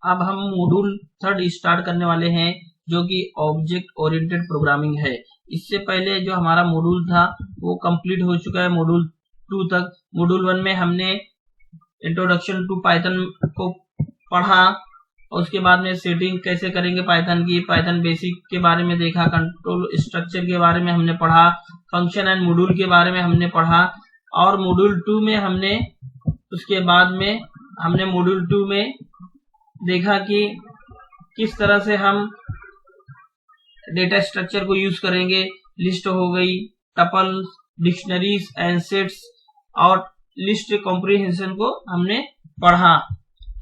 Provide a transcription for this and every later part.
अब हम module 3 start करने वाले हैं जो कि ऑब्जेक्ट ओरिएंटेड प्रोग्रामिंग है। इससे पहले जो हमारा मॉड्यूल था वो कंप्लीट हो चुका है मॉड्यूल 2 तक। मॉड्यूल 1 में हमने इंट्रोडक्शन टू पाइथन को पढ़ा और उसके बाद में सेटिंग कैसे करेंगे पाइथन की, पाइथन बेसिक के बारे में देखा, कंट्रोल स्ट्रक्चर के बारे में हमने पढ़ा, फंक्शन एंड मॉड्यूल के बारे में हमने पढ़ा। और मॉड्यूल 2 में हमने उसके बाद में हमने मॉड्यूल 2 में देखा कि किस तरह से हम डेटा स्ट्रक्चर को यूज करेंगे। लिस्ट हो गई, टपल्स, डिक्शनरीज एंड सेट्स और लिस्ट कॉम्प्रिहेंशन को हमने पढ़ा।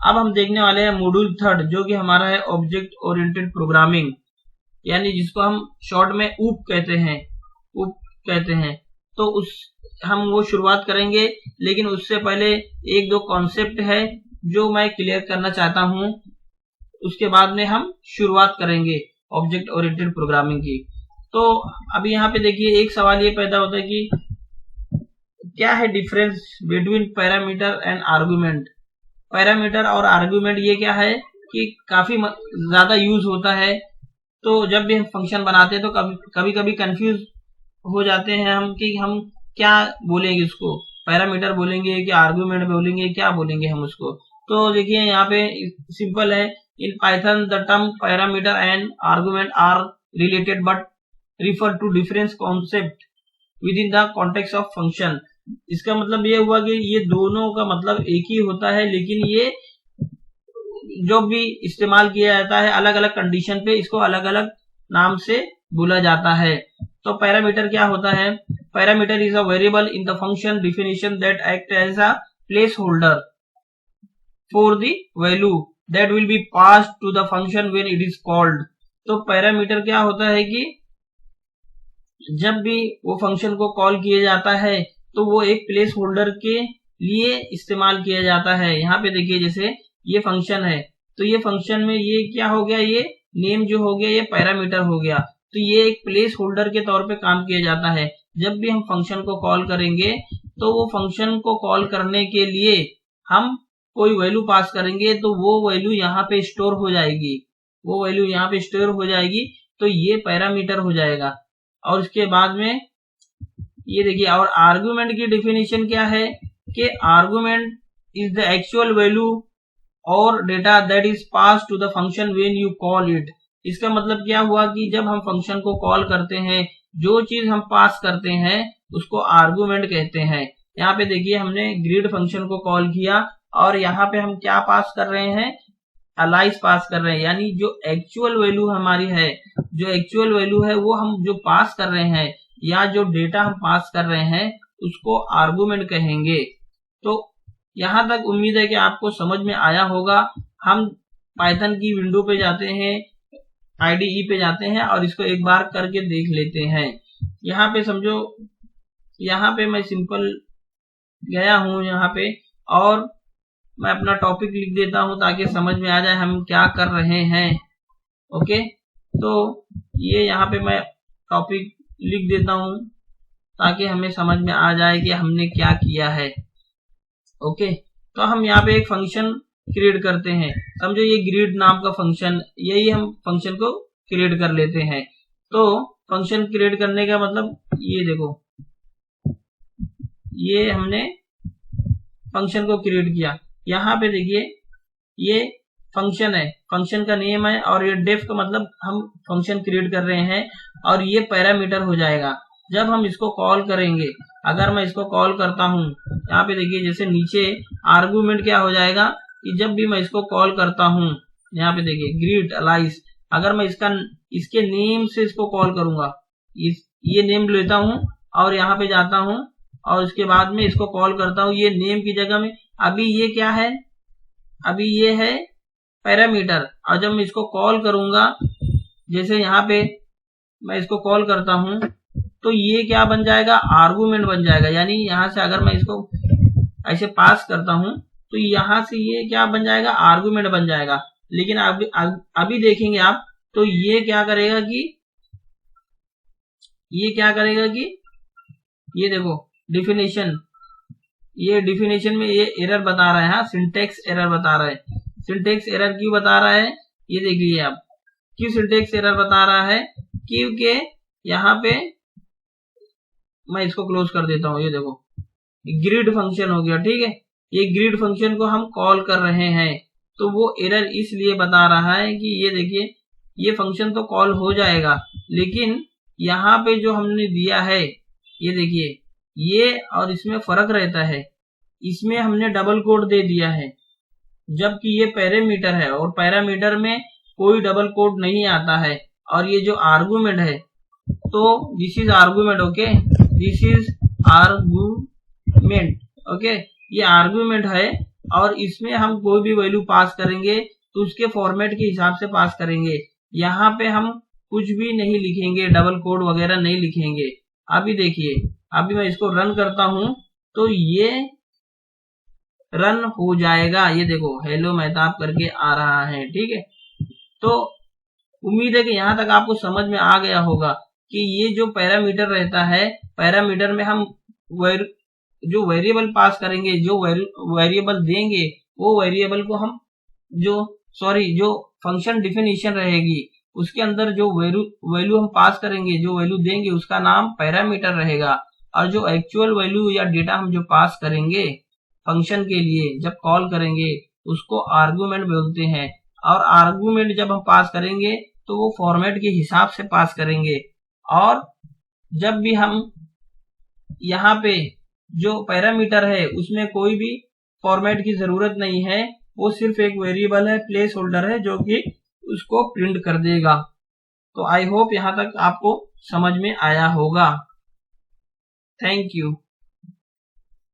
अब हम देखने वाले हैं मॉड्यूल 3 जो कि हमारा है ऑब्जेक्ट ओरिएंटेड प्रोग्रामिंग, यानी जिसको हम शॉर्ट में ऊप कहते हैं। तो हम वो शुरुआत करेंगे, लेकिन उससे पहले एक दो कॉन्सेप्ट है जो मैं क्लियर करना चाहता हूं। उसके बाद में हम शुरुआत करेंगे ऑब्जेक्ट ओरिएंटेड प्रोग्रामिंग की। तो अभी यहाँ पे देखिए एक सवाल ये पैदा होता है कि क्या है difference between parameter and argument. Parameter और आर्गुमेंट ये क्या है कि काफी ज्यादा यूज होता है। तो जब भी हम फंक्शन बनाते हैं तो कभी कभी कंफ्यूज हो जाते हैं हम कि हम क्या बोलेंगे, उसको पैरामीटर बोलेंगे कि आर्गुमेंट बोलेंगे, क्या बोलेंगे हम उसको। तो देखिए यहाँ पे सिंपल है, in Python the term parameter and argument are related but refer to different concept within the context of function. इसका मतलब ये हुआ कि ये दोनों का मतलब एक ही होता है, लेकिन ये जो भी इस्तेमाल किया जाता है अलग अलग कंडीशन पे इसको अलग अलग नाम से बोला जाता है। तो पैरामीटर क्या होता है? Parameter is a variable in the function definition that act as a placeholder for the value that will be passed to the function when it is called. तो पैरामीटर क्या होता है कि जब भी वो फंक्शन को कॉल किया जाता है तो वो एक प्लेस होल्डर के लिए इस्तेमाल किया जाता है। यहाँ पे देखिए जैसे ये फंक्शन है तो ये फंक्शन में ये क्या हो गया, ये नेम जो हो गया ये पैरामीटर हो गया। तो ये एक प्लेस होल्डर के तौर पे काम किया जाता है। जब भी हम फंक्शन को कॉल करेंगे तो वो फंक्शन को कॉल करने के लिए हम कोई वैल्यू पास करेंगे तो वो वैल्यू यहाँ पे स्टोर हो जाएगी, वो वैल्यू यहाँ पे स्टोर हो जाएगी। तो ये पैरामीटर हो जाएगा। और उसके बाद में ये देखिए, और आर्गुमेंट की डेफिनेशन क्या है कि argument is the actual value और data that is pass to the function when you call it. इसका मतलब क्या हुआ कि जब हम फंक्शन को कॉल करते हैं जो चीज हम पास करते हैं उसको आर्गुमेंट कहते हैं। यहाँ पे देखिए हमने ग्रीड फंक्शन को कॉल किया और यहाँ पे हम क्या पास कर रहे हैं, अलाइस पास कर रहे हैं। यानी जो एक्चुअल वैल्यू हमारी है, जो एक्चुअल वैल्यू है वो हम जो पास कर रहे हैं या जो डेटा हम पास कर रहे हैं उसको आर्गुमेंट कहेंगे। तो यहां तक उम्मीद है कि आपको समझ में आया होगा। हम पाइथन की विंडो पे जाते हैं, आईडीई पे जाते हैं और इसको एक बार करके देख लेते हैं। यहाँ पे समझो, यहाँ पे मैं सिंपल गया हूं यहाँ पे और मैं अपना टॉपिक लिख देता हूं ताकि समझ में आ जाए हम क्या कर रहे हैं। ओके, तो ये यहाँ पे मैं टॉपिक लिख देता हूं ताकि हमें समझ में आ जाए कि हमने क्या किया है। ओके, तो हम यहाँ पे एक फंक्शन क्रिएट करते हैं। समझो ये ग्रीड नाम का फंक्शन, यही हम फंक्शन को क्रिएट कर लेते हैं। तो फंक्शन क्रिएट करने का मतलब ये देखो, ये हमने फंक्शन को क्रिएट किया। यहाँ पे देखिए ये फंक्शन है, फंक्शन का नेम है और ये डेफ का मतलब हम फंक्शन क्रिएट कर रहे हैं और ये पैरामीटर हो जाएगा। जब हम इसको कॉल करेंगे, अगर मैं इसको कॉल करता हूं, यहाँ पे देखिए जैसे नीचे आर्गुमेंट क्या हो जाएगा कि जब भी मैं इसको कॉल करता हूं, यहाँ पे देखिए ग्रीट अलाइस, अगर मैं इसके नेम से इसको कॉल करूंगा, ये नेम लेता हूं और यहाँ पे जाता हूं और उसके बाद में इसको कॉल करता हूं, ये नेम की जगह में अभी ये क्या है, अभी ये है पैरामीटर। और जब मैं इसको कॉल करूंगा, जैसे यहाँ पे मैं इसको कॉल करता हूं तो ये क्या बन जाएगा, आर्गुमेंट बन जाएगा। यानी यहाँ से अगर मैं इसको ऐसे पास करता हूं तो यहाँ से ये क्या बन जाएगा, आर्गुमेंट बन जाएगा। लेकिन अभी देखेंगे आप तो ये क्या करेगा कि ये देखो डेफिनेशन, ये डेफिनेशन में ये एरर बता रहा है, सिंटेक्स एरर बता रहा है। सिंटेक्स एरर क्यों बता रहा है, ये देख लीजिए आप, क्यों सिंटेक्स एरर बता रहा है, क्योंकि यहाँ पे मैं इसको क्लोज कर देता हूँ, ये देखो ग्रिड फंक्शन हो गया, ठीक है, ये ग्रिड फंक्शन को हम कॉल कर रहे हैं, तो वो एरर इसलिए बता रहा है कि ये देखिए ये फंक्शन तो कॉल हो जाएगा, लेकिन यहाँ पे जो हमने दिया है, ये देखिए ये और इसमें फर्क रहता है, इसमें हमने डबल कोड दे दिया है, जबकि ये पैरामीटर है और पैरामीटर में कोई डबल कोड नहीं आता है, और ये जो आर्गुमेंट है, तो this is argument, okay, this is argument, okay, ये आर्गुमेंट है, और इसमें हम कोई भी वैल्यू पास करेंगे तो उसके फॉर्मेट के हिसाब से पास करेंगे, यहाँ पे हम कुछ भी नहीं लिखेंगे, डबल कोड वगैरह नहीं लिखेंगे। अभी देखिए, अभी मैं इसको रन करता हूं तो ये रन हो जाएगा, ये देखो हेलो मेहताब करके आ रहा है, ठीक है। तो उम्मीद है कि यहाँ तक आपको समझ में आ गया होगा कि ये जो पैरामीटर रहता है, पैरामीटर में हम जो वेरिएबल पास करेंगे, जो वेरिएबल देंगे, वो वेरिएबल को हम जो फंक्शन डिफिनीशन रहेगी उसके अंदर जो वैल्यू हम पास करेंगे, जो वैल्यू देंगे उसका नाम पैरामीटर रहेगा, और जो एक्चुअल वैल्यू या डेटा हम जो पास करेंगे फंक्शन के लिए जब कॉल करेंगे उसको आर्गुमेंट बोलते हैं, और आर्गुमेंट जब हम पास करेंगे तो वो फॉर्मेट के हिसाब से पास करेंगे, और जब भी हम यहाँ पे जो पैरामीटर है उसमें कोई भी फॉर्मेट की जरूरत नहीं है, वो सिर्फ एक वेरिएबल है, प्लेस होल्डर है, जो कि उसको प्रिंट कर देगा। तो आई होप यहाँ तक आपको समझ में आया होगा। Thank you.